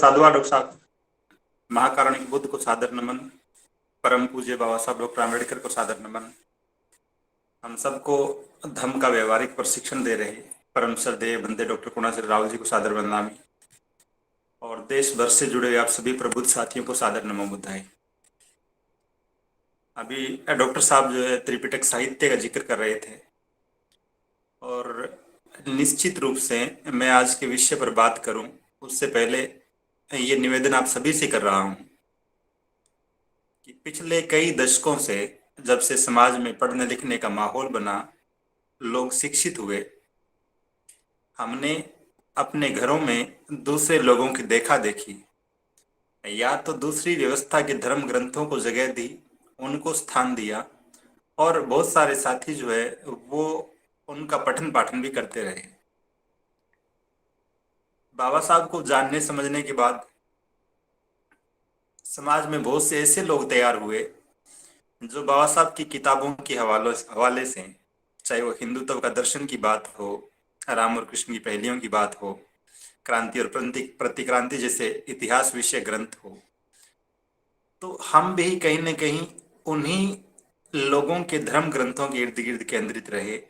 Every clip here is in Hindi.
साधुवाद डॉक्टर साहब। महाकारुणिक बुद्ध को सादर नमन। परम पूज्य बाबा साहब डॉक्टर आम्बेडकर को सादर नमन। हम सबको धम्म का व्यवहारिक प्रशिक्षण दे रहे परम श्रद्धेय बंदे डॉक्टर कुणाल राव जी को सादर वंदनामि और देश भर से जुड़े आप सभी प्रबुद्ध साथियों को सादर नमो बुद्धाय। अभी डॉक्टर साहब जो है त्रिपिटक साहित्य का जिक्र कर रहे थे और निश्चित रूप से मैं आज के विषय पर बात करूं उससे पहले ये निवेदन आप सभी से कर रहा हूं कि पिछले कई दशकों से जब से समाज में पढ़ने लिखने का माहौल बना, लोग शिक्षित हुए, हमने अपने घरों में दूसरे लोगों की देखा देखी या तो दूसरी व्यवस्था के धर्म ग्रंथों को जगह दी, उनको स्थान दिया और बहुत सारे साथी जो है वो उनका पठन पाठन भी करते रहे। बाबा साहब को जानने समझने के बाद समाज में बहुत से ऐसे लोग तैयार हुए जो बाबा साहब की किताबों के हवाले से, चाहे वो हिंदुत्व का दर्शन की बात हो, राम और कृष्ण की पहेलियों की बात हो, क्रांति और प्रतिक्रांति जैसे इतिहास विषय ग्रंथ हो, तो हम भी कहीं न कहीं उन्हीं लोगों के धर्म ग्रंथों के इर्द गिर्द केंद्रित रहे।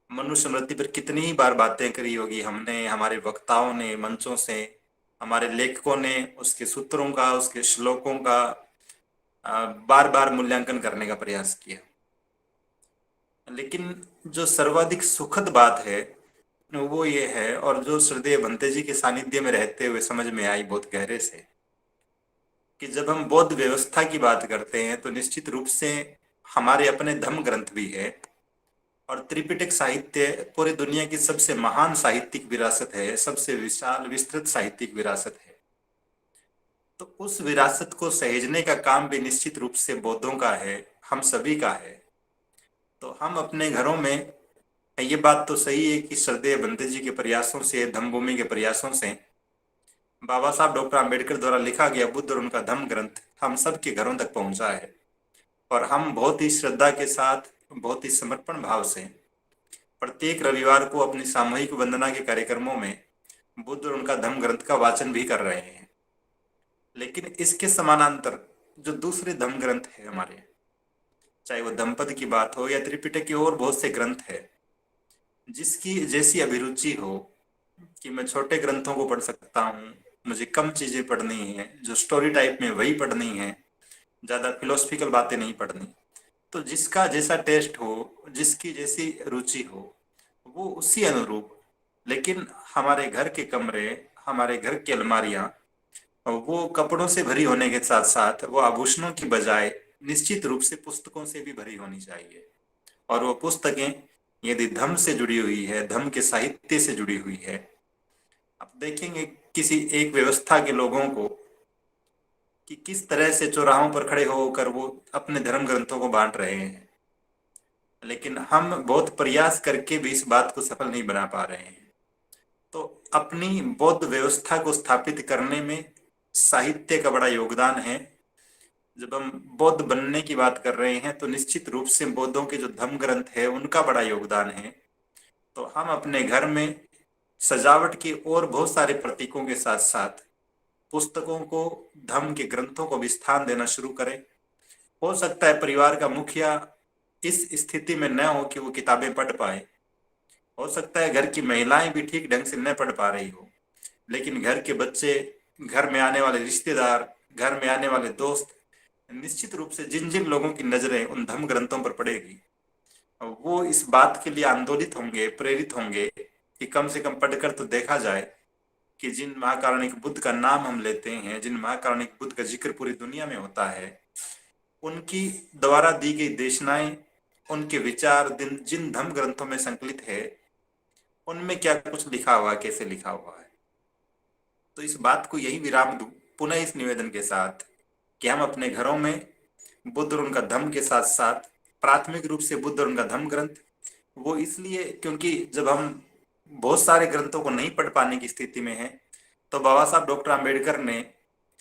मनुस्मृति पर कितनी ही बार बातें करी होगी हमने, हमारे वक्ताओं ने मंचों से, हमारे लेखकों ने उसके सूत्रों का, उसके श्लोकों का बार बार मूल्यांकन करने का प्रयास किया। लेकिन जो सर्वाधिक सुखद बात है वो ये है, और जो श्रद्धेय भंते जी के सानिध्य में रहते हुए समझ में आई बहुत गहरे से, कि जब हम बौद्ध व्यवस्था की बात करते हैं तो निश्चित रूप से हमारे अपने धम्म ग्रंथ भी है और त्रिपिटक साहित्य पूरी दुनिया की सबसे महान साहित्यिक विरासत है, सबसे विशाल विस्तृत साहित्यिक विरासत है। तो उस विरासत को सहेजने का काम भी निश्चित रूप से बौद्धों का है, हम सभी का है। तो हम अपने घरों में, ये बात तो सही है कि श्रद्धेय बंते जी के प्रयासों से, धम्मभूमि के प्रयासों से बाबा साहब डॉक्टर आम्बेडकर द्वारा लिखा गया बुद्ध और उनका धम्म ग्रंथ हम सब के घरों तक पहुंचा है और हम बहुत ही श्रद्धा के साथ, बहुत ही समर्पण भाव से प्रत्येक रविवार को अपनी सामूहिक वंदना के कार्यक्रमों में बुद्ध और उनका धम्म ग्रंथ का वाचन भी कर रहे हैं। लेकिन इसके समानांतर जो दूसरे धम्म ग्रंथ है हमारे, चाहे वो धम्मपद की बात हो या त्रिपिटक के और बहुत से ग्रंथ है, जिसकी जैसी अभिरुचि हो कि मैं छोटे ग्रंथों को पढ़ सकता हूँ, मुझे कम चीजें पढ़नी है, जो स्टोरी टाइप में वही पढ़नी है, ज्यादा फिलोसफिकल बातें नहीं पढ़नी, तो जिसका जैसा टेस्ट हो, जिसकी जैसी रुचि हो, वो उसी अनुरूप, लेकिन हमारे घर के कमरे, हमारे घर की अलमारियां वो कपड़ों से भरी होने के साथ साथ वो आभूषणों की बजाय निश्चित रूप से पुस्तकों से भी भरी होनी चाहिए। और वो पुस्तकें यदि धम्म से जुड़ी हुई है, धम्म के साहित्य से जुड़ी हुई है, आप देखेंगे किसी एक व्यवस्था के लोगों को कि किस तरह से चौराहों पर खड़े होकर वो अपने धर्म ग्रंथों को बांट रहे हैं, लेकिन हम बहुत प्रयास करके भी इस बात को सफल नहीं बना पा रहे हैं। तो अपनी बौद्ध व्यवस्था को स्थापित करने में साहित्य का बड़ा योगदान है। जब हम बौद्ध बनने की बात कर रहे हैं तो निश्चित रूप से बौद्धों के जो धम्म ग्रंथ है उनका बड़ा योगदान है। तो हम अपने घर में सजावट के और बहुत सारे प्रतीकों के साथ साथ पुस्तकों को, धम्म के ग्रंथों को भी स्थान देना शुरू करें। हो सकता है परिवार का मुखिया इस स्थिति में न हो कि वो किताबें पढ़ पाए, हो सकता है घर की महिलाएं भी ठीक ढंग से न पढ़ पा रही हो, लेकिन घर के बच्चे, घर में आने वाले रिश्तेदार, घर में आने वाले दोस्त, निश्चित रूप से जिन जिन लोगों की नजरें उन धम्म ग्रंथों पर पड़ेगी वो इस बात के लिए आंदोलित होंगे, प्रेरित होंगे कि कम से कम पढ़कर तो देखा जाए कि जिन महाकारुणिक बुद्ध का नाम हम लेते हैं, जिन महाकारुणिक बुद्ध का जिक्र पूरी दुनिया में होता है, उनकी द्वारा दी गई देशनाएं, उनके विचार जिन धम्म ग्रंथों में संकलित है, उनमें क्या कुछ लिखा हुआ है, कैसे लिखा हुआ है। तो इस बात को यही विराम दूं पुनः इस निवेदन के साथ कि हम अपने घरों में बुद्ध और उनका धम्म के साथ साथ प्राथमिक रूप से बुद्ध और उनका धम्म ग्रंथ, वो इसलिए क्योंकि जब हम बहुत सारे ग्रंथों को नहीं पढ़ पाने की स्थिति में है तो बाबा साहब डॉक्टर आम्बेडकर ने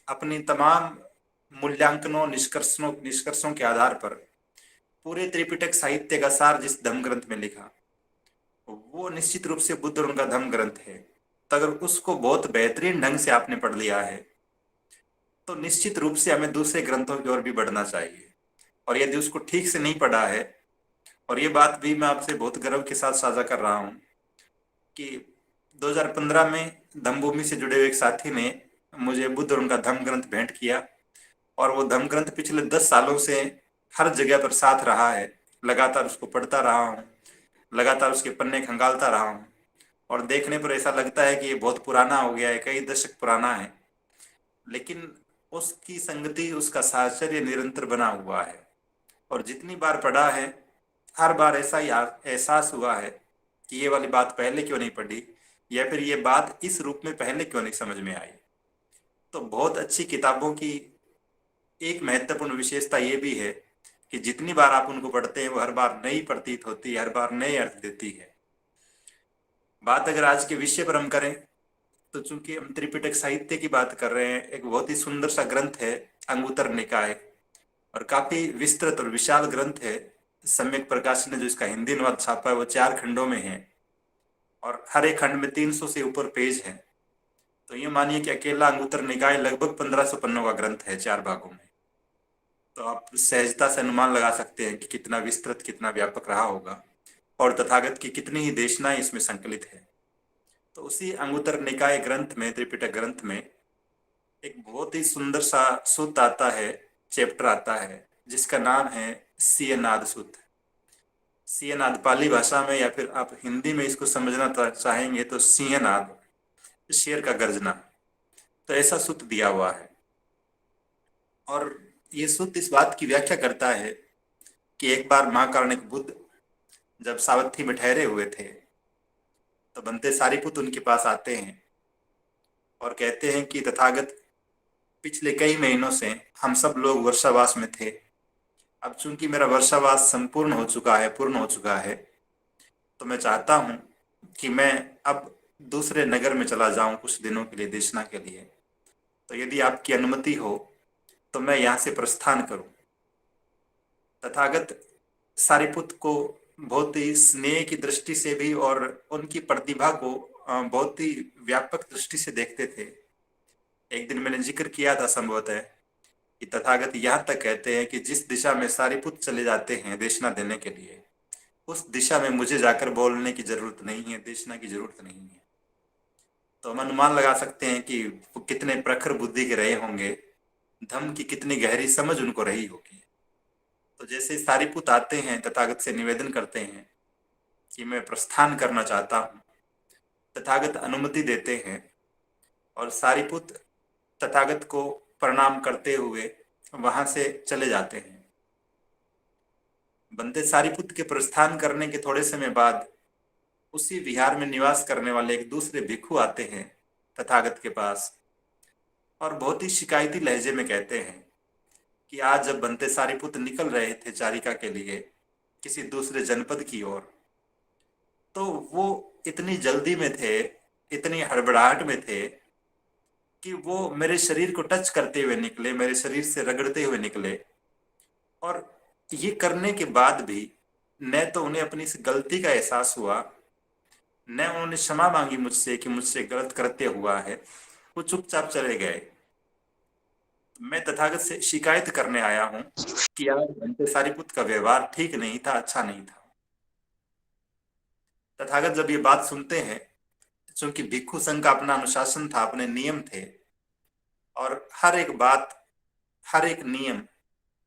अपनी तमाम मूल्यांकनों, निष्कर्षों के आधार पर पूरे त्रिपिटक साहित्य का सार जिस धम्म ग्रंथ में लिखा वो निश्चित रूप से बुद्ध और उनका धम्म ग्रंथ है। तो अगर उसको बहुत बेहतरीन ढंग से आपने पढ़ लिया है तो निश्चित रूप से हमें दूसरे ग्रंथों की ओर भी बढ़ना चाहिए। और यदि उसको ठीक से नहीं पढ़ा है, और ये बात भी मैं आपसे बहुत गर्व के साथ साझा कर रहा हूँ कि 2015 में धम्मभूमि से जुड़े हुए एक साथी ने मुझे बुद्ध और उनका धम्म ग्रंथ भेंट किया, और वो धम्म ग्रंथ पिछले 10 सालों से हर जगह पर साथ रहा है। लगातार उसको पढ़ता रहा हूँ, लगातार उसके पन्ने खंगालता रहा हूँ, और देखने पर ऐसा लगता है कि ये बहुत पुराना हो गया है, कई दशक पुराना है, लेकिन उसकी संगति, उसका साहचर्य निरंतर बना हुआ है। और जितनी बार पढ़ा है, हर बार ऐसा ही एहसास हुआ है कि ये वाली बात पहले क्यों नहीं पढ़ी, या फिर ये बात इस रूप में पहले क्यों नहीं समझ में आई। तो बहुत अच्छी किताबों की एक महत्वपूर्ण विशेषता ये भी है कि जितनी बार आप उनको पढ़ते हैं वो हर बार नई प्रतीत होती है, हर बार नए अर्थ देती है। बात अगर आज के विषय पर हम करें तो चूंकि हम त्रिपिटक साहित्य की बात कर रहे हैं, एक बहुत ही सुंदर सा ग्रंथ है अंगुत्तर निकाय, और काफी विस्तृत और विशाल ग्रंथ है। सम्यक प्रकाश ने जो इसका हिंदी अनुवाद छापा है वो 4 खंडों में है, और हर एक खंड में 300 से ऊपर पेज है। तो ये मानिए कि अकेला अंगुत्तर निकाय लगभग 1500 पन्नों का ग्रंथ है 4 भागों में। तो आप सहजता से अनुमान लगा सकते हैं कि कितना विस्तृत, कितना व्यापक रहा होगा, और तथागत की कितनी ही देशनाएं इसमें संकलित है। तो उसी अंगुत्तर निकाय ग्रंथ में, त्रिपिटक ग्रंथ में, एक बहुत ही सुंदर सा सूत आता है, चैप्टर आता है, जिसका नाम है सियनाद सूत। सियनाद पाली भाषा में, या फिर आप हिंदी में इसको समझना चाहेंगे तो सिंहनाद, शेर का गर्जना। तो ऐसा सूत दिया हुआ है, और ये सूत इस बात की व्याख्या करता है कि एक बार महाकारुणिक बुद्ध जब सावत्थी में ठहरे हुए थे तो बनते सारिपुत्र उनके पास आते हैं और कहते हैं कि तथागत, पिछले कई महीनों से हम सब लोग वर्षावास में थे। अब चूंकि मेरा वर्षावास संपूर्ण हो चुका है, पूर्ण हो चुका है, तो मैं चाहता हूं कि मैं अब दूसरे नगर में चला जाऊं कुछ दिनों के लिए, देशना के लिए। तो यदि आपकी अनुमति हो तो मैं यहाँ से प्रस्थान करूं। तथागत सारिपुत्र को बहुत ही स्नेह की दृष्टि से भी और उनकी प्रतिभा को बहुत ही व्यापक दृष्टि से देखते थे। एक दिन मैंने जिक्र किया था संभवतः कि तथागत यहाँ तक कहते हैं कि जिस दिशा में सारिपुत्र चले जाते हैं देशना देने के लिए, उस दिशा में मुझे जाकर बोलने की जरूरत नहीं है, देशना की जरूरत नहीं है। तो हम अनुमान लगा सकते हैं कि वो कितने प्रखर बुद्धि के रहे होंगे, धम्म की कितनी गहरी समझ उनको रही होगी। तो जैसे सारिपुत्र आते हैं, तथागत से निवेदन करते हैं कि मैं प्रस्थान करना चाहता हूँ, तथागत अनुमति देते हैं, और सारिपुत्र तथागत को प्रणाम करते हुए वहां से चले जाते हैं। बंदे सारिपुत्र के प्रस्थान करने के थोड़े समय बाद उसी विहार में निवास करने वाले एक दूसरे भिक्षु आते हैं तथागत के पास, और बहुत ही शिकायती लहजे में कहते हैं कि आज जब बंते सारिपुत्र निकल रहे थे चारिका के लिए किसी दूसरे जनपद की ओर, तो वो इतनी जल्दी में थे, इतनी हड़बड़ाहट में थे कि वो मेरे शरीर को टच करते हुए निकले, मेरे शरीर से रगड़ते हुए निकले। और ये करने के बाद भी न तो उन्हें अपनी इस गलती का एहसास हुआ, न उन्होंने क्षमा मांगी मुझसे कि मुझसे गलत कृत्य हुआ है, वो चुपचाप चले गए। मैं तथागत से शिकायत करने आया हूं कि यार बंते सारिपुत्र का व्यवहार ठीक नहीं था, अच्छा नहीं था। तथागत जब ये बात सुनते हैं, क्योंकि भिक्षु संघ का अपना अनुशासन था, अपने नियम थे, और हर एक बात, हर एक नियम,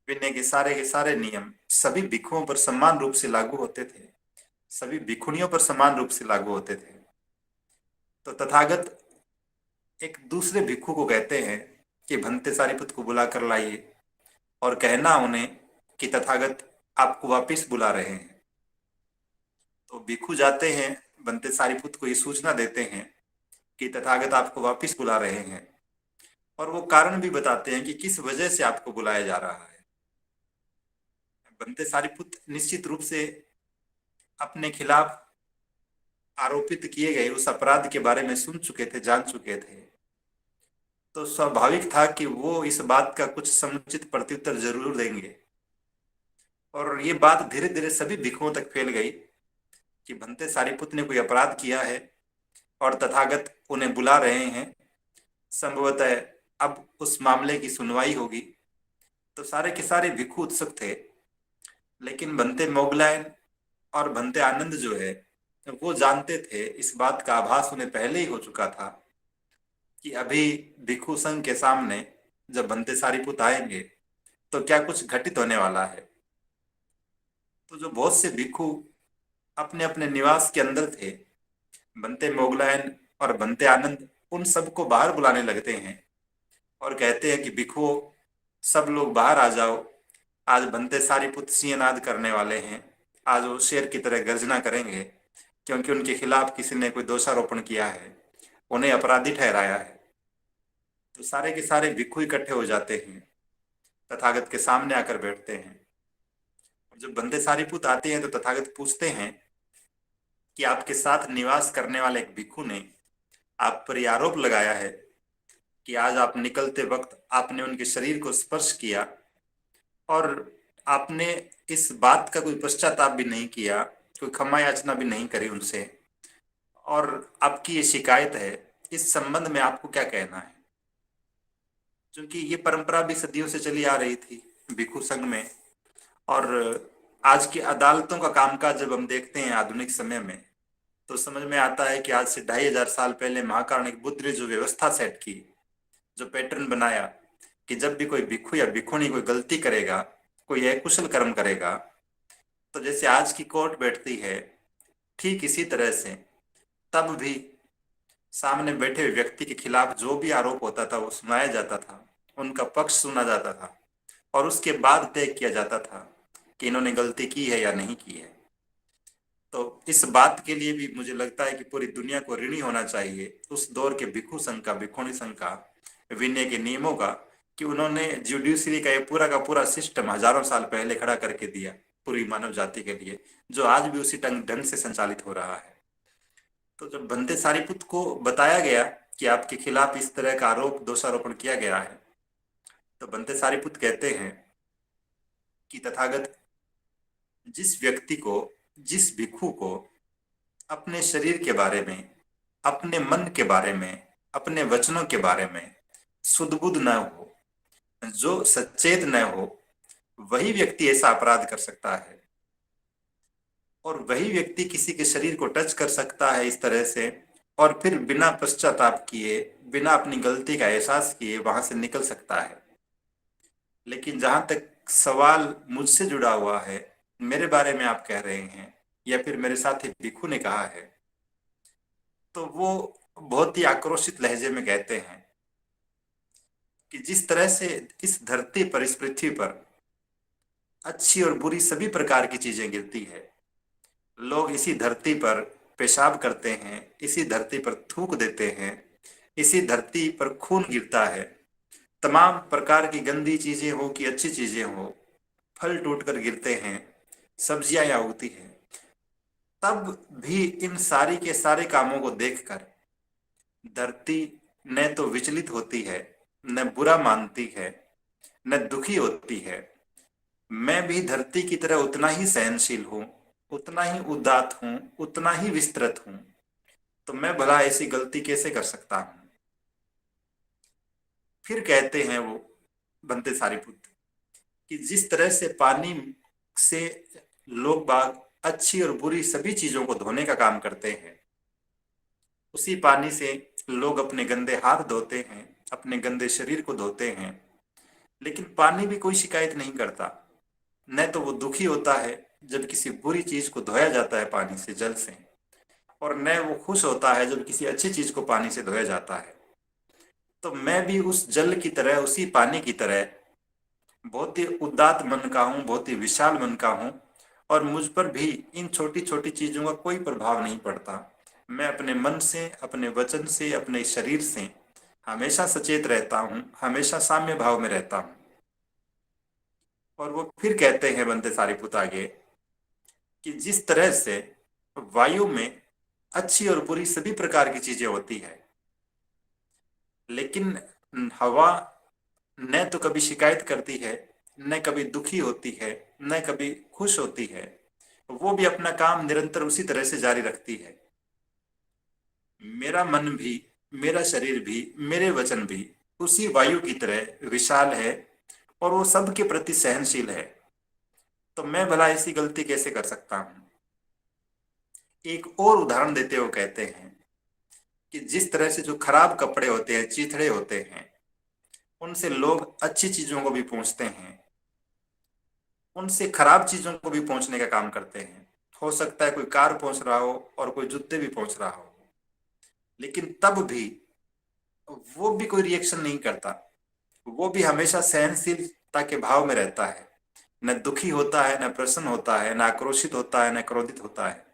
विनय के सारे नियम सभी भिक्षुओं पर समान रूप से लागू होते थे, सभी भिक्षुणियों पर समान रूप से लागू होते थे। तो तथागत एक दूसरे भिक्षु को कहते हैं कि भंते सारिपुत्र को बुला कर लाइए, और कहना उन्हें कि तथागत आपको वापिस बुला रहे हैं। तो भिक्षु जाते हैं, बनते सारिपुत्र को ये सूचना देते हैं कि तथागत आपको वापिस बुला रहे हैं, और वो कारण भी बताते हैं कि किस वजह से आपको बुलाया जा रहा है। बनते सारिपुत्र निश्चित रूप से अपने खिलाफ आरोपित किए गए उस अपराध के बारे में सुन चुके थे, जान चुके थे। तो स्वाभाविक था कि वो इस बात का कुछ समुचित प्रत्युत्तर जरूर देंगे, और ये बात धीरे धीरे सभी भिक्षुओं तक फैल गई कि भंते सारिपुत्र ने कोई अपराध किया है, और तथागत उन्हें बुला रहे हैं। संभवतः अब उस मामले की सुनवाई होगी। तो सारे के सारे भिक्षु उत्सुक थे, लेकिन बनते मोगलायन और बनते आनंद जो है वो जानते थे, इस बात का आभास उन्हें पहले ही हो चुका था कि अभी भिक्षु संघ के सामने जब बनते सारीपुत आएंगे तो क्या कुछ घटित होने वाला है। तो जो बहुत से भिक्षु अपने अपने निवास के अंदर थे, बनते मोगलायन और बनते आनंद उन सबको बाहर बुलाने लगते हैं और कहते हैं कि भिक्षुओं, सब लोग बाहर आ जाओ। आज बनते सारीपुत सिंहनाद करने वाले हैं। आज वो शेर की तरह गर्जना करेंगे, क्योंकि उनके खिलाफ किसी ने कोई दोषारोपण किया है, उन्हें अपराधी ठहराया है। तो सारे के सारे भिक्षु इकट्ठे हो जाते हैं, तथागत के सामने आकर बैठते हैं। जब बनते सारीपुत आते हैं तो तथागत पूछते हैं कि आपके साथ निवास करने वाले एक भिक्षु ने आप पर यह आरोप लगाया है कि आज आप निकलते वक्त आपने उनके शरीर को स्पर्श किया और आपने इस बात का कोई पश्चाताप भी नहीं किया, कोई क्षमा याचना भी नहीं करी उनसे, और आपकी ये शिकायत है। इस संबंध में आपको क्या कहना है? क्योंकि ये परंपरा भी सदियों से चली आ रही थी भिक्षु संघ में। और आज की अदालतों का कामकाज जब हम देखते हैं आधुनिक समय में, तो समझ में आता है कि आज से 2500 साल पहले महाकारुणिक बुद्ध ने जो व्यवस्था सेट की, जो पैटर्न बनाया कि जब भी कोई भिक्षु या भिक्षुणी कोई गलती करेगा, कोई अकुशल कर्म करेगा, तो जैसे आज की कोर्ट बैठती है, ठीक इसी तरह से तब भी सामने बैठे हुए व्यक्ति के खिलाफ जो भी आरोप होता था वो सुनाया जाता था, उनका पक्ष सुना जाता था और उसके बाद तय किया जाता था कि इन्होंने गलती की है या नहीं की है। तो इस बात के लिए भी मुझे लगता है कि पूरी दुनिया को ऋणी होना चाहिए उस दौर के भिक्षु संघ का, भिक्षुणी संघ का, विनय के नियमों का, कि उन्होंने जुडिशरी का ये पूरा का पूरा सिस्टम हजारों साल पहले खड़ा करके दिया पूरी मानव जाति के लिए, जो आज भी उसी ढंग से संचालित हो रहा है। तो जब बनते सारीपुत को बताया गया कि आपके खिलाफ इस तरह का आरोप, दोषारोपण किया गया है, तो बनते सारीपुत कहते हैं कि तथागत, जिस व्यक्ति को, जिस भिक्षु को अपने शरीर के बारे में, अपने मन के बारे में, अपने वचनों के बारे में सुध-बुध न हो, जो सचेत न हो, वही व्यक्ति ऐसा अपराध कर सकता है। और वही व्यक्ति किसी के शरीर को टच कर सकता है इस तरह से, और फिर बिना पश्चाताप किए, बिना अपनी गलती का एहसास किए वहां से निकल सकता है। लेकिन जहां तक सवाल मुझसे जुड़ा हुआ है, मेरे बारे में आप कह रहे हैं या फिर मेरे साथी भिक्षु ने कहा है, तो वो बहुत ही आक्रोशित लहजे में कहते हैं कि जिस तरह से इस धरती पर, इस पृथ्वी पर अच्छी और बुरी सभी प्रकार की चीजें गिरती है, लोग इसी धरती पर पेशाब करते हैं, इसी धरती पर थूक देते हैं, इसी धरती पर खून गिरता है, तमाम प्रकार की गंदी चीजें हो कि अच्छी चीजें हो, फल टूटकर गिरते हैं, सब्जियां यहाँ उगती हैं, तब भी इन सारी के सारे कामों को देखकर धरती न तो विचलित होती है, न बुरा मानती है, न दुखी होती है। मैं भी धरती की तरह उतना ही सहनशील हूं, उतना ही उदात्त हूं, उतना ही विस्तृत हूं, तो मैं भला ऐसी गलती कैसे कर सकता हूं? फिर कहते हैं वो बनते सारीपुत कि जिस तरह से पानी से लोग बाग अच्छी और बुरी सभी चीजों को धोने का काम करते हैं, उसी पानी से लोग अपने गंदे हाथ धोते हैं, अपने गंदे शरीर को धोते हैं, लेकिन पानी भी कोई शिकायत नहीं करता। न तो वो दुखी होता है जब किसी बुरी चीज को धोया जाता है पानी से, जल से, और न वो खुश होता है जब किसी अच्छी चीज को पानी से धोया जाता है। तो मैं भी उस जल की तरह, उसी पानी की तरह बहुत ही उदात्त मन का हूं, बहुत ही विशाल मन का हूं, और मुझ पर भी इन छोटी छोटी चीजों का कोई प्रभाव नहीं पड़ता। मैं अपने मन से, अपने वचन से, अपने शरीर से हमेशा सचेत रहता हूं, हमेशा साम्य भाव में रहता हूं। और वो फिर कहते हैं बनते सारीपुत आगे कि जिस तरह से वायु में अच्छी और बुरी सभी प्रकार की चीजें होती है, लेकिन हवा न तो कभी शिकायत करती है, न कभी दुखी होती है, न कभी खुश होती है, वो भी अपना काम निरंतर उसी तरह से जारी रखती है। मेरा मन भी मेरा शरीर भी, मेरे वचन भी उसी वायु की तरह विशाल है और वो सबके प्रति सहनशील है। तो मैं भला ऐसी गलती कैसे कर सकता हूं? एक और उदाहरण देते हुए कहते हैं कि जिस तरह से जो खराब कपड़े होते हैं, चीथड़े होते हैं, उनसे लोग अच्छी चीजों को भी पूछते हैं, उनसे खराब चीजों को भी पहुंचने का काम करते हैं। हो सकता है कोई कार पहुंच रहा हो और कोई जूते भी पहुंच रहा हो, लेकिन तब भी वो भी कोई रिएक्शन नहीं करता। वो भी हमेशा सहनशीलता के भाव में रहता है, न दुखी होता है, न प्रसन्न होता है, न आक्रोशित होता है, न क्रोधित होता है।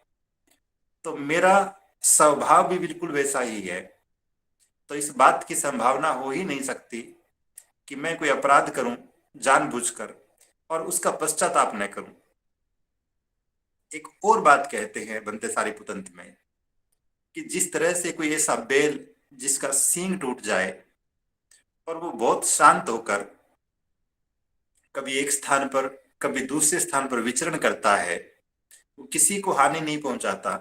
तो मेरा स्वभाव भी बिल्कुल वैसा ही है। तो इस बात की संभावना हो ही नहीं सकती कि मैं कोई अपराध करूं जानबूझकर और उसका पश्चाताप न करूं। एक और बात कहते हैं बनते सारीपुत अंत में कि जिस तरह से कोई ऐसा बैल जिसका सींग टूट जाए और वो बहुत शांत होकर कभी एक स्थान पर कभी दूसरे स्थान पर विचरण करता है, वो किसी को हानि नहीं पहुंचाता,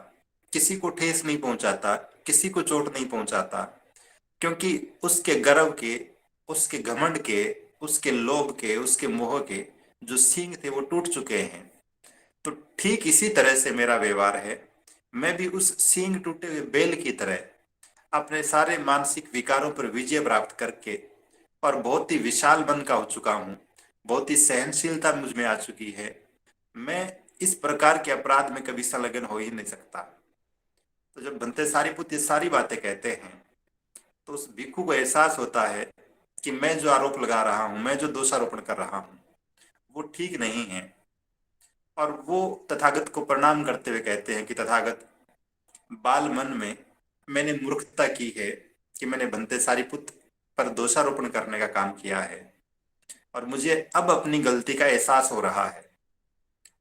किसी को ठेस नहीं पहुंचाता, किसी को चोट नहीं पहुंचाता, क्योंकि उसके गर्व के, उसके घमंड के, उसके लोभ के, उसके मोह के जो सींग थे वो टूट चुके हैं। तो ठीक इसी तरह से मेरा व्यवहार है। मैं भी उस सींग टूटे हुए बैल की तरह अपने सारे मानसिक विकारों पर विजय प्राप्त करके और बहुत ही विशाल मन का हो चुका हूँ, बहुत ही सहनशीलता मुझ में आ चुकी है। मैं इस प्रकार के अपराध में कभी संलग्न हो ही नहीं सकता। तो जब बनते सारीपुत ये सारी बातें कहते हैं तो उस भिक्खु को एहसास होता है कि मैं जो आरोप लगा रहा हूं, मैं जो दोषारोपण कर रहा हूं, वो ठीक नहीं है। और वो तथागत को प्रणाम करते हुए कहते हैं कि तथागत, बाल मन में मैंने मूर्खता की है कि मैंने बनते सारीपुत पर दोषारोपण करने का काम किया है, और मुझे अब अपनी गलती का एहसास हो रहा है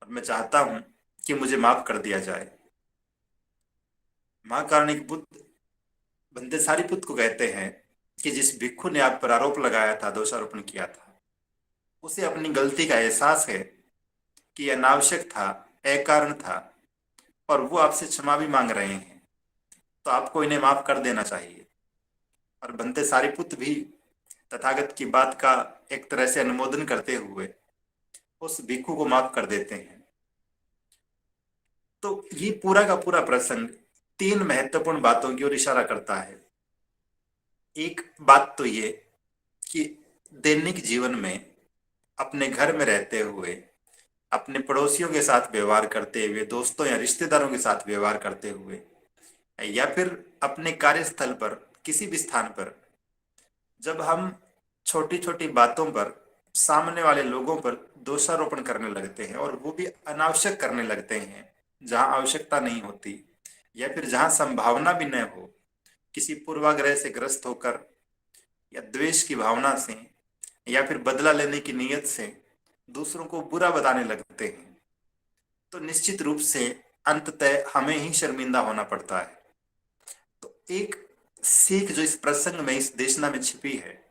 और मैं चाहता हूं कि मुझे माफ कर दिया जाए। महाकारुणिक बुद्ध बनते सारीपुत को कहते हैं कि जिस भिक्खु ने आप पर आरोप लगाया था, दोषारोपण किया था, उसे अपनी गलती का एहसास है कि यह अनावश्यक था, अकारण था, और वो आपसे क्षमा भी मांग रहे हैं। तो आपको इन्हें माफ कर देना चाहिए। और बनते सारीपुत भी तथागत की बात का एक तरह से अनुमोदन करते हुए उस भिक्खु को माफ कर देते हैं। तो ये पूरा का पूरा प्रसंग तीन महत्वपूर्ण बातों की ओर इशारा करता है। एक बात तो ये कि दैनिक जीवन में अपने घर में रहते हुए, अपने पड़ोसियों के साथ व्यवहार करते हुए, दोस्तों या रिश्तेदारों के साथ व्यवहार करते हुए, या फिर अपने कार्यस्थल पर किसी भी स्थान पर जब हम छोटी छोटी बातों पर सामने वाले लोगों पर दोषारोपण करने लगते हैं और वो भी अनावश्यक करने लगते हैं जहां आवश्यकता नहीं होती, या फिर जहां संभावना भी न हो, किसी पूर्वाग्रह से ग्रस्त होकर या द्वेष की भावना से या फिर बदला लेने की नीयत से दूसरों को बुरा बताने लगते हैं, तो निश्चित रूप से अंततः हमें ही शर्मिंदा होना पड़ता है। तो एक सीख जो इस प्रसंग में, इस देशना में छिपी है,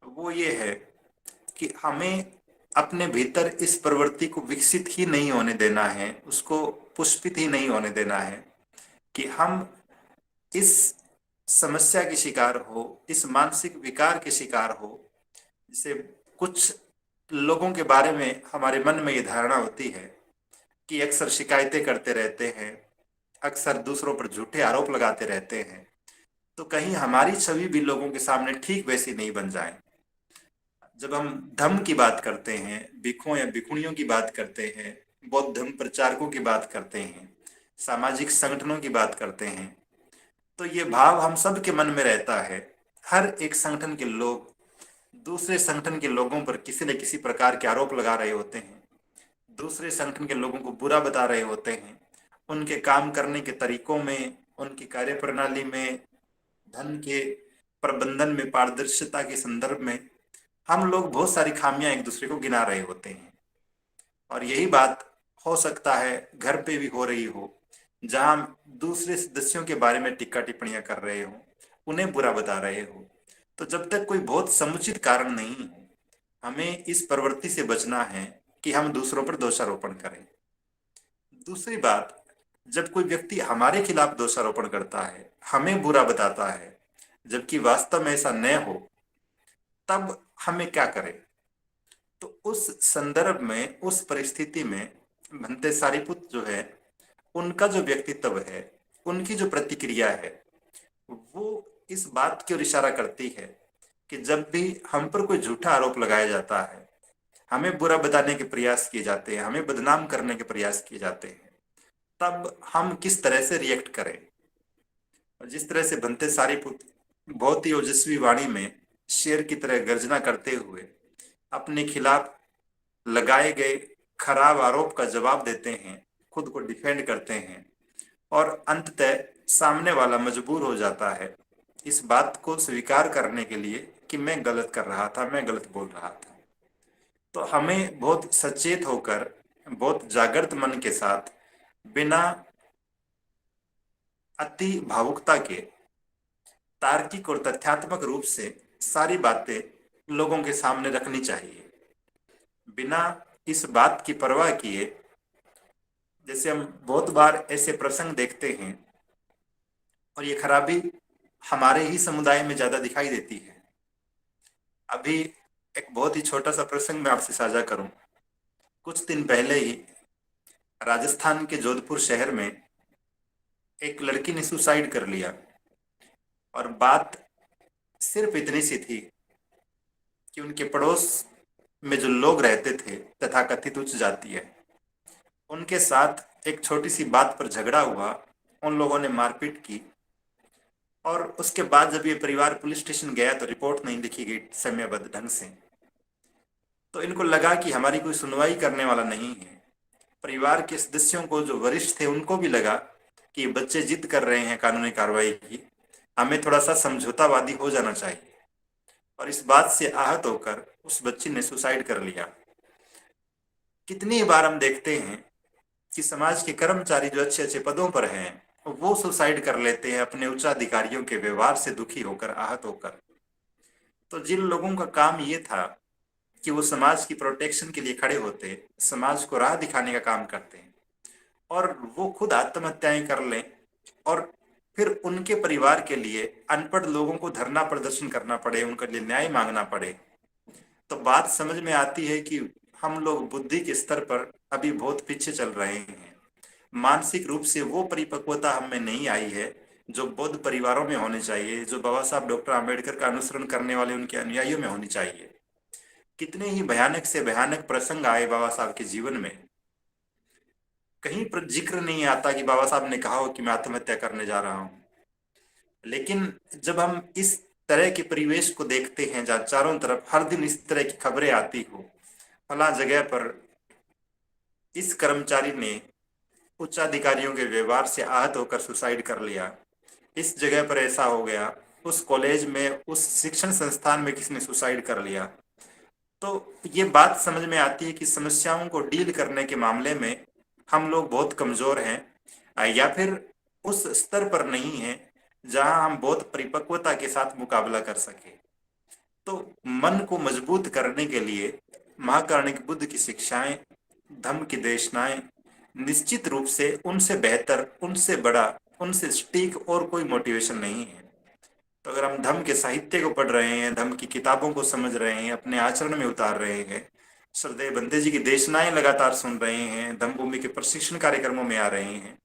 वो ये है कि हमें अपने भीतर इस प्रवृत्ति को विकसित ही नहीं होने देना है, उसको पुष्पित ही नहीं होने देना है कि हम इस समस्या के शिकार हो, इस मानसिक विकार के शिकार हो। जैसे कुछ लोगों के बारे में हमारे मन में ये धारणा होती है कि अक्सर शिकायतें करते रहते हैं, अक्सर दूसरों पर झूठे आरोप लगाते रहते हैं, तो कहीं हमारी छवि भी लोगों के सामने ठीक वैसी नहीं बन जाए। जब हम धम्म की बात करते हैं, भिक्षुओं या भिक्षुणियों की बात करते हैं, बौद्ध धर्म प्रचारकों की बात करते हैं, सामाजिक संगठनों की बात करते हैं, तो ये भाव हम सब के मन में रहता है। हर एक संगठन के लोग दूसरे संगठन के लोगों पर किसी न किसी प्रकार के आरोप लगा रहे होते हैं, दूसरे संगठन के लोगों को बुरा बता रहे होते हैं, उनके काम करने के तरीकों में, उनकी कार्य प्रणाली में, धन के प्रबंधन में पारदर्शिता के संदर्भ में हम लोग बहुत सारी खामियां एक दूसरे को गिना रहे होते हैं। और यही बात हो सकता है घर पे भी हो रही हो, जहां दूसरे सदस्यों के बारे में टिक्का टिप्पणियां कर रहे हो, उन्हें बुरा बता रहे हो। तो जब तक कोई बहुत समुचित कारण नहीं हो, हमें इस प्रवृत्ति से बचना है कि हम दूसरों पर दोषारोपण करें। दूसरी बात, जब कोई व्यक्ति हमारे खिलाफ दोषारोपण करता है, हमें बुरा बताता है, जबकि वास्तव में ऐसा न हो, तब हमें क्या करें? तो उस संदर्भ में, उस परिस्थिति में भंते सारिपुत जो है, उनका जो व्यक्तित्व है, उनकी जो प्रतिक्रिया है, वो इस बात की ओर इशारा करती है कि जब भी हम पर कोई झूठा आरोप लगाया जाता है, हमें बुरा बताने के प्रयास किए जाते हैं, हमें बदनाम करने के प्रयास किए जाते हैं, तब हम किस तरह से रिएक्ट करें। और जिस तरह से भंते सारिपुत बहुत ही ओजस्वी वाणी में शेर की तरह गर्जना करते हुए अपने खिलाफ लगाए गए खराब आरोप का जवाब देते हैं, खुद को डिफेंड करते हैं, और अंततः सामने वाला मजबूर हो जाता है इस बात को स्वीकार करने के लिए कि मैं गलत कर रहा था, मैं गलत बोल रहा था। तो हमें बहुत सचेत होकर, बहुत जागृत मन के साथ, बिना अति भावुकता के, तार्किक और तथ्यात्मक रूप से सारी बातें लोगों के सामने रखनी चाहिए, बिना इस बात की परवाह किए। जैसे हम बहुत बार ऐसे प्रसंग देखते हैं, और ये खराबी हमारे ही समुदाय में ज्यादा दिखाई देती है। अभी एक बहुत ही छोटा सा प्रसंग मैं आपसे साझा करूं। कुछ दिन पहले ही राजस्थान के जोधपुर शहर में एक लड़की ने सुसाइड कर लिया, और बात सिर्फ इतनी सी थी कि उनके पड़ोस में जो लोग रहते थे, तथाकथित उच्च जातीय, उनके साथ एक छोटी सी बात पर झगड़ा हुआ, उन लोगों ने मारपीट की, और उसके बाद जब ये परिवार पुलिस स्टेशन गया तो रिपोर्ट नहीं लिखी गई समयबद्ध ढंग से। तो इनको लगा कि हमारी कोई सुनवाई करने वाला नहीं है। परिवार के सदस्यों को, जो वरिष्ठ थे, उनको भी लगा कि बच्चे जिद कर रहे हैं कानूनी कार्रवाई की, हमें थोड़ा सा समझौतावादी हो जाना चाहिए। और इस बात से आहत होकर उस बच्ची ने सुसाइड कर लिया। कितनी बार हम देखते हैं कि समाज के कर्मचारी जो अच्छे अच्छे पदों पर हैं, वो सुसाइड कर लेते हैं अपने उच्चाधिकारियों के व्यवहार से दुखी होकर, आहत होकर। तो जिन लोगों का काम ये था कि वो समाज की प्रोटेक्शन के लिए खड़े होते, समाज को राह दिखाने का काम करते हैं, और वो खुद आत्महत्याएं कर लें, और फिर उनके परिवार के लिए अनपढ़ लोगों को धरना प्रदर्शन करना पड़े, उनके लिए न्याय मांगना पड़े, तो बात समझ में आती है कि हम लोग बुद्धि के स्तर पर अभी बहुत पीछे चल रहे हैं। मानसिक रूप से वो परिपक्वता हम में नहीं आई है जो बौद्ध परिवारों में होनी चाहिए, जो बाबा साहब डॉक्टर आम्बेडकर का अनुसरण करने वाले उनके अनुयायियों में होनी चाहिए। कितने ही भयानक से भयानक प्रसंग आए बाबा साहब के जीवन में, कहीं पर जिक्र नहीं आता कि बाबा साहब ने कहा हो कि मैं आत्महत्या करने जा रहा हूं। लेकिन जब हम इस तरह के परिवेश को देखते हैं जहाँ चारों तरफ हर दिन इस तरह की खबरें आती हो, फला जगह पर इस कर्मचारी ने उच्चाधिकारियों के व्यवहार से आहत होकर सुसाइड कर लिया, इस जगह पर ऐसा हो गया, उस कॉलेज में, उस शिक्षण संस्थान में किसने सुसाइड कर लिया, तो ये बात समझ में आती है कि समस्याओं को डील करने के मामले में हम लोग बहुत कमजोर हैं, या फिर उस स्तर पर नहीं है जहां हम बहुत परिपक्वता के साथ मुकाबला कर सके। तो मन को मजबूत करने के लिए महाकारुणिक बुद्ध की शिक्षाएं, धम्म की देशनाएं, निश्चित रूप से उनसे बेहतर, उनसे बड़ा, उनसे सटीक और कोई मोटिवेशन नहीं है। तो अगर हम धम्म के साहित्य को पढ़ रहे हैं, धम्म की किताबों को समझ रहे हैं, अपने आचरण में उतार रहे हैं, श्रद्धेय बंते जी की देशनाएं लगातार सुन रहे हैं, धम्म भूमि के प्रशिक्षण कार्यक्रमों में आ रहे हैं,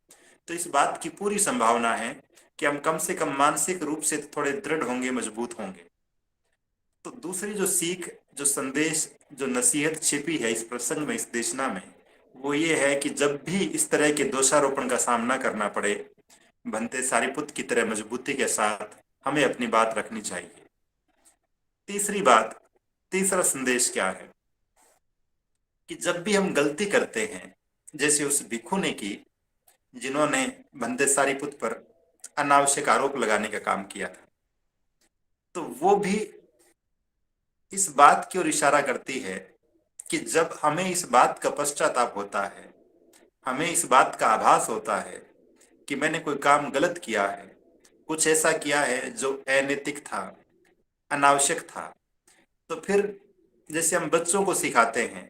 तो इस बात की पूरी संभावना है कि हम कम से कम मानसिक रूप से थोड़े दृढ़ होंगे, मजबूत होंगे। तो दूसरी जो सीख, जो संदेश, जो नसीहत छिपी है इस प्रसंग में, इस देशना में, वो ये है कि जब भी इस तरह के दोषारोपण का सामना करना पड़े, भंते सारिपुत की तरह मजबूती के साथ हमें अपनी बात रखनी चाहिए। तीसरी बात, तीसरा संदेश क्या है कि जब भी हम गलती करते हैं, जैसे उस भिक्खु ने की जिन्होंने भंते सारिपुत पर अनावश्यक आरोप लगाने का काम किया था, तो वो भी इस बात की ओर इशारा करती है कि जब हमें इस बात का पश्चाताप होता है, हमें इस बात का आभास होता है कि मैंने कोई काम गलत किया है, कुछ ऐसा किया है जो अनैतिक था, अनावश्यक था, तो फिर जैसे हम बच्चों को सिखाते हैं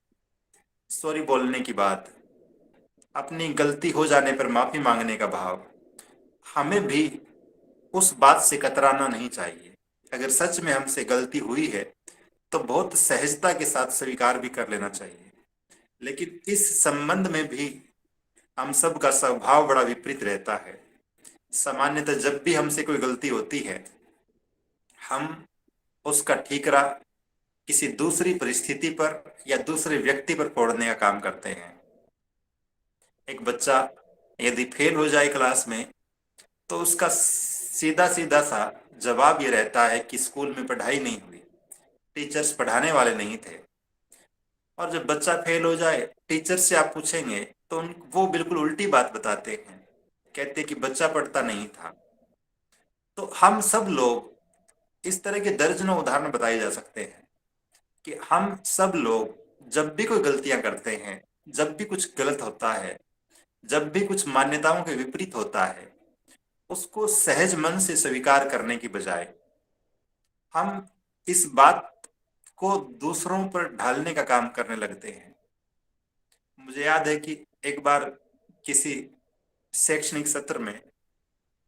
सॉरी बोलने की बात, अपनी गलती हो जाने पर माफी मांगने का भाव, हमें भी उस बात से कतराना नहीं चाहिए। अगर सच में हमसे गलती हुई है तो बहुत सहजता के साथ स्वीकार भी कर लेना चाहिए। लेकिन इस संबंध में भी हम सब का स्वभाव बड़ा विपरीत रहता है। सामान्यतः जब भी हमसे कोई गलती होती है, हम उसका ठीकरा किसी दूसरी परिस्थिति पर या दूसरे व्यक्ति पर फोड़ने का काम करते हैं। एक बच्चा यदि फेल हो जाए क्लास में, तो उसका सीधा सीधा सा जवाब ये रहता है कि स्कूल में पढ़ाई नहीं हुई, टीचर्स पढ़ाने वाले नहीं थे। और जब बच्चा फेल हो जाए, टीचर से आप पूछेंगे तो वो बिल्कुल उल्टी बात बताते हैं, कहते हैं कि बच्चा पढ़ता नहीं था। तो हम सब लोग, इस तरह के दर्जनों उदाहरण बताए जा सकते हैं कि हम सब लोग जब भी कोई गलतियां करते हैं, जब भी कुछ गलत होता है, जब भी कुछ मान्यताओं के विपरीत होता है, उसको सहज मन से स्वीकार करने की बजाय हम इस बात को दूसरों पर ढालने का काम करने लगते हैं। मुझे याद है कि एक बार किसी शैक्षणिक सत्र में,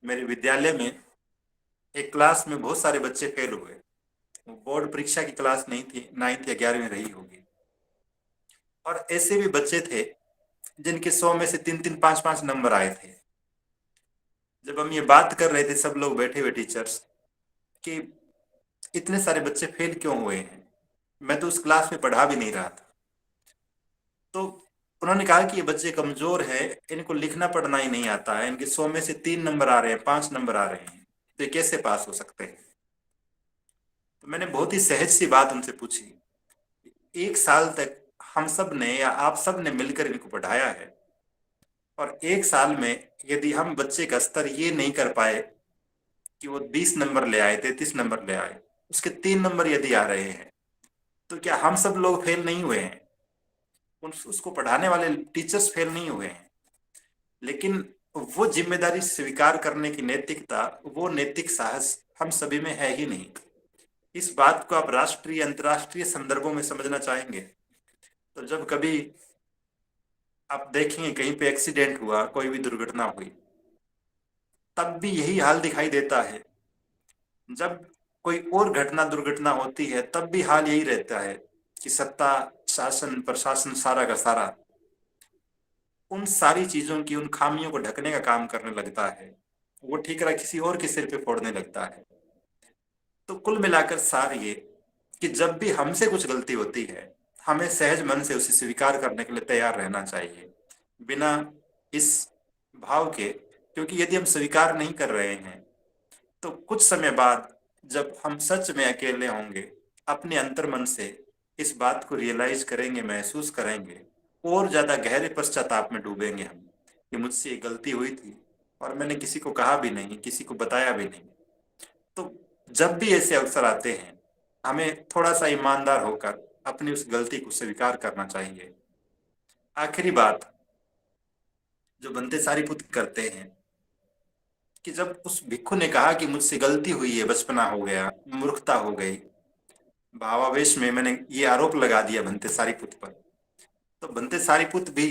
मेरे विद्यालय में, एक क्लास में बहुत सारे बच्चे फेल हुए। वो बोर्ड परीक्षा की क्लास नहीं थी, 9th या 11वीं रही होगी। और ऐसे भी बच्चे थे जिनके 100 में से 3-3, 5-5 नंबर आए थे। जब हम ये बात कर रहे थे सब लोग बैठे हुए टीचर्स, कि इतने सारे बच्चे फेल क्यों हुए हैं, मैं तो उस क्लास में पढ़ा भी नहीं रहा था। तो उन्होंने कहा कि ये बच्चे कमजोर हैं, इनको लिखना पढ़ना ही नहीं आता है, इनके 100 में से 3 नंबर आ रहे हैं, 5 नंबर आ रहे हैं, तो ये कैसे पास हो सकते हैं। तो मैंने बहुत ही सहज सी बात उनसे पूछी। एक साल तक हम सब ने या आप सब ने मिलकर इनको पढ़ाया है, और एक साल में यदि हम बच्चे का स्तर ये नहीं कर पाए कि वो 20 नंबर ले आए, 33 नंबर ले आए, उसके 3 नंबर यदि आ रहे हैं, तो क्या हम सब लोग फेल नहीं हुए हैं? उसको पढ़ाने वाले टीचर्स फेल नहीं हुए हैं। लेकिन वो जिम्मेदारी स्वीकार करने की नैतिकता, वो नैतिक साहस हम सभी में है ही नहीं। इस बात को आप राष्ट्रीय अंतर्राष्ट्रीय संदर्भों में समझना चाहेंगे तो जब कभी आप देखेंगे कहीं पे एक्सीडेंट हुआ, कोई भी दुर्घटना हुई, तब भी यही हाल दिखाई देता है। जब कोई और घटना दुर्घटना होती है, तब भी हाल यही रहता है कि सत्ता, शासन, प्रशासन सारा का सारा उन सारी चीजों की, उन खामियों को ढकने का काम करने लगता है। वो ठीकरा किसी और के सिर पे फोड़ने लगता है। तो कुल मिलाकर सार ये कि जब भी हमसे कुछ गलती होती है, हमें सहज मन से उसे स्वीकार करने के लिए तैयार रहना चाहिए, बिना इस भाव के। क्योंकि यदि हम स्वीकार नहीं कर रहे हैं, तो कुछ समय बाद जब हम सच में अकेले होंगे, अपने अंतर्मन से इस बात को रियलाइज करेंगे, महसूस करेंगे, और ज्यादा गहरे पश्चाताप में डूबेंगे हम कि मुझसे ये गलती हुई थी और मैंने किसी को कहा भी नहीं, किसी को बताया भी नहीं। तो जब भी ऐसे अवसर आते हैं, हमें थोड़ा सा ईमानदार होकर अपनी उस गलती को स्वीकार करना चाहिए। आखिरी बात जो बनते सारीपुत्र करते हैं, कि जब उस भिक्खु ने कहा कि मुझसे गलती हुई है, बचपना हो गया, मूर्खता हो गई, भावावेश में मैंने ये आरोप लगा दिया बनते सारीपुत पर, तो बनते सारीपुत भी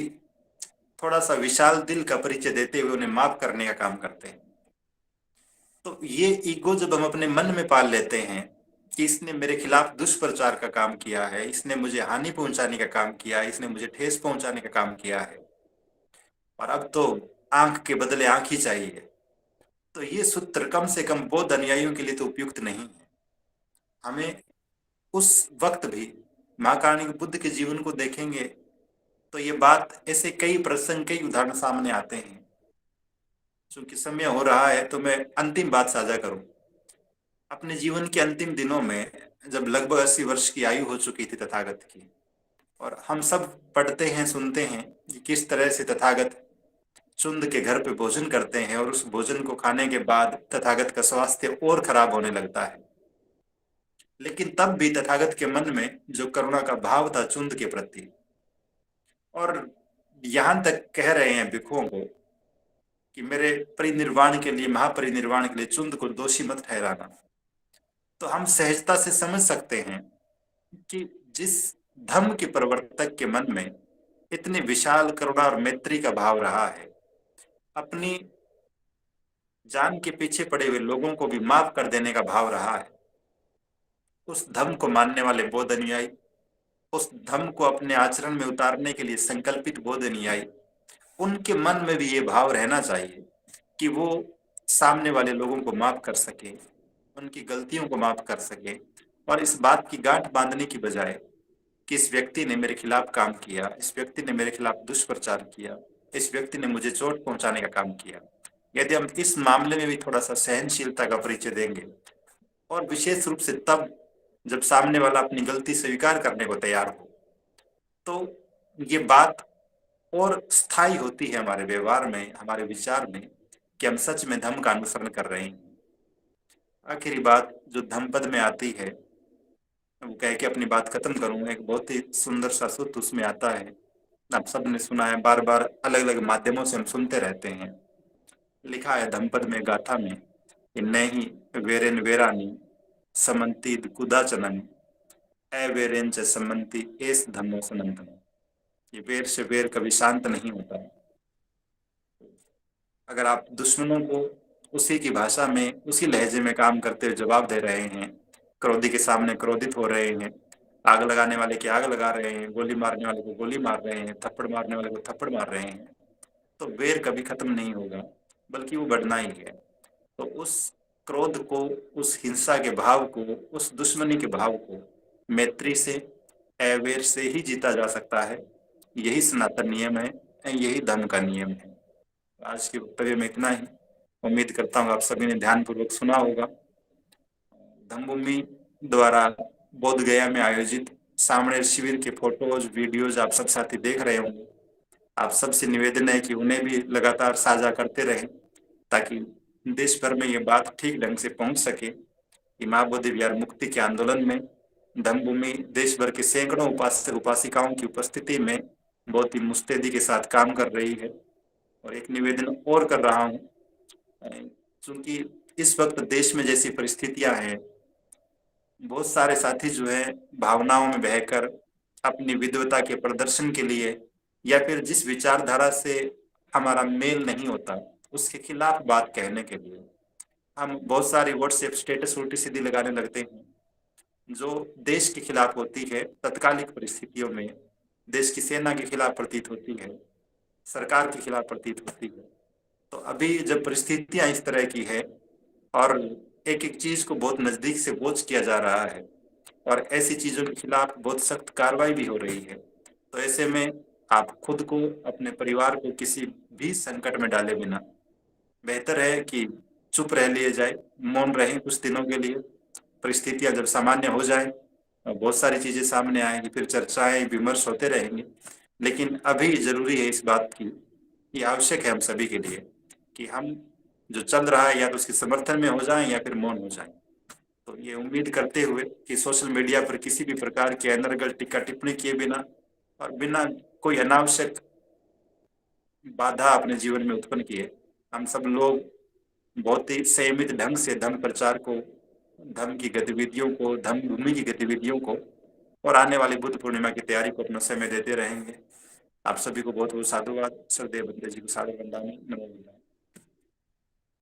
थोड़ा सा विशाल दिल का परिचय देते हुए उन्हें माफ करने का काम करते हैं। तो ये ईगो जब हम अपने मन में पाल लेते हैं कि इसने मेरे खिलाफ दुष्प्रचार का काम किया है, इसने मुझे हानि पहुंचाने का काम किया है, इसने मुझे ठेस पहुंचाने का काम किया है, और अब तो आंख के बदले आंख ही चाहिए, तो ये सूत्र कम से कम बौद्ध अनुयायियों के लिए तो उपयुक्त नहीं है। हमें उस वक्त भी महाकारुणिक बुद्ध के जीवन को देखेंगे तो ये बात, ऐसे कई प्रसंग, कई उदाहरण सामने आते हैं। चूंकि समय हो रहा है तो मैं अंतिम बात साझा करूं। अपने जीवन के अंतिम दिनों में, जब लगभग 80 वर्ष की आयु हो चुकी थी तथागत की, और हम सब पढ़ते हैं, सुनते हैं कि किस तरह से तथागत चुंद के घर पे भोजन करते हैं, और उस भोजन को खाने के बाद तथागत का स्वास्थ्य और खराब होने लगता है। लेकिन तब भी तथागत के मन में जो करुणा का भाव था चुंद के प्रति, और यहां तक कह रहे हैं भिक्षुओं को कि मेरे परिनिर्वाण के लिए, महापरिनिर्वाण के लिए चुंद को दोषी मत ठहराना, तो हम सहजता से समझ सकते हैं कि जिस धम्म के प्रवर्तक के मन में इतनी विशाल करुणा और मैत्री का भाव रहा है, अपनी जान के पीछे पड़े हुए लोगों को भी माफ कर देने का भाव रहा है। उस धम्म को मानने वाले बौद्ध अनुयायी, उस धम्म को अपने आचरण में उतारने के लिए संकल्पित बौद्ध अनुयायी, उनके मन में भी ये भाव रहना चाहिए कि वो सामने वाले लोगों को माफ कर सके, उनकी गलतियों को माफ कर सके, और इस बात की गांठ बांधने की बजाय कि इस व्यक्ति ने मेरे खिलाफ काम किया, इस व्यक्ति ने मेरे खिलाफ दुष्प्रचार किया, इस व्यक्ति ने मुझे चोट पहुंचाने का काम किया, यदि हम इस मामले में भी थोड़ा सा सहनशीलता का परिचय देंगे, और विशेष रूप से तब जब सामने वाला अपनी गलती स्वीकार करने को तैयार हो, तो ये बात और स्थायी होती है हमारे व्यवहार में, हमारे विचार में, कि हम सच में धम्म का अनुसरण कर रहे हैं। आखिरी बात जो धम्मपद में आती है, वो कह के अपनी बात खत्म करूंगा। एक बहुत ही सुंदर सा सूत्र उसमें आता है, आप सबने सुना है, बार बार अलग अलग माध्यमों से हम सुनते रहते हैं। लिखा है धम्मपद में, गाथा में, कि नहीं वेरेन वेरानी समन्ति कुदाचनन अवेरेन च समन्ति एस धम्मो सनातन। ये वेर से वेर कभी शांत नहीं होता। अगर आप दुश्मनों को उसी की भाषा में, उसी लहजे में काम करते हुए जवाब दे रहे हैं, क्रोधी के सामने क्रोधित हो रहे हैं, आग लगाने वाले की आग लगा रहे हैं, गोली मारने वाले को गोली मार रहे हैं, थप्पड़ मारने वाले को थप्पड़ मार रहे हैं, तो वेर कभी खत्म नहीं होगा, बल्कि वो बढ़ना ही है। तो उस क्रोध को, उस हिंसा के भाव को, उस दुश्मनी के भाव को मैत्री से, अवैर से ही जीता जा सकता है। यही सनातन नियम है, यही धर्म का नियम है। आज के वक्तव्य में इतना ही। उम्मीद करता हूँ आप सभी ने ध्यानपूर्वक सुना होगा। धम्मभूमि द्वारा बोध गया में आयोजित सामने शिविर के फोटोज, वीडियोज आप सब साथी देख रहे होंगे। आप सबसे निवेदन है कि उन्हें भी लगातार साझा करते रहें, ताकि देश भर में ये बात ठीक ढंग से पहुंच सके कि माँ बोध विहार मुक्ति के आंदोलन में धम्मभूमि देश भर के सैकड़ों उपासक उपासिकाओं की उपस्थिति में बहुत ही मुस्तैदी के साथ काम कर रही है। और एक निवेदन और कर रहा हूँ, क्योंकि इस वक्त देश में जैसी परिस्थितियां हैं, बहुत सारे साथी जो है भावनाओं में बहकर अपनी विद्वता के प्रदर्शन के लिए, या फिर जिस विचारधारा से हमारा मेल नहीं होता उसके खिलाफ बात कहने के लिए हम बहुत सारी व्हाट्सएप स्टेटस उल्टी सीधी लगाने लगते हैं, जो देश के खिलाफ होती है। तत्कालिक परिस्थितियों में देश की सेना के खिलाफ प्रतीत होती है, सरकार के खिलाफ प्रतीत होती है। तो अभी जब परिस्थितियां इस तरह की है और एक एक चीज को बहुत नजदीक से वॉच किया जा रहा है और ऐसी चीजों के खिलाफ बहुत सख्त कार्रवाई भी हो रही है, तो ऐसे में आप खुद को, अपने परिवार को किसी भी संकट में डाले बिना बेहतर है कि चुप रह लिए जाए, मौन रहें कुछ दिनों के लिए। परिस्थितियां जब सामान्य हो जाए, बहुत सारी चीजें सामने आएंगी, फिर चर्चाएं विमर्श होते रहेंगे। लेकिन अभी जरूरी है इस बात की, ये आवश्यक है हम सभी के लिए, कि हम जो चल रहा है या तो उसके समर्थन में हो जाएं या फिर मौन हो जाएं। तो ये उम्मीद करते हुए कि सोशल मीडिया पर किसी भी प्रकार के अनर्गल टिक्का टिप्पणी किए बिना और बिना कोई अनावश्यक बाधा अपने जीवन में उत्पन्न किए, हम सब लोग बहुत ही संयमित ढंग से धर्म प्रचार को, धर्म की गतिविधियों को, धर्म भूमि की गतिविधियों को और आने वाली बुद्ध पूर्णिमा की तैयारी को अपना समय देते रहेंगे। आप सभी को बहुत बहुत साधुवाद। श्रद्धेय बंदे जी को सादर वंदना। नमो बुद्धाय।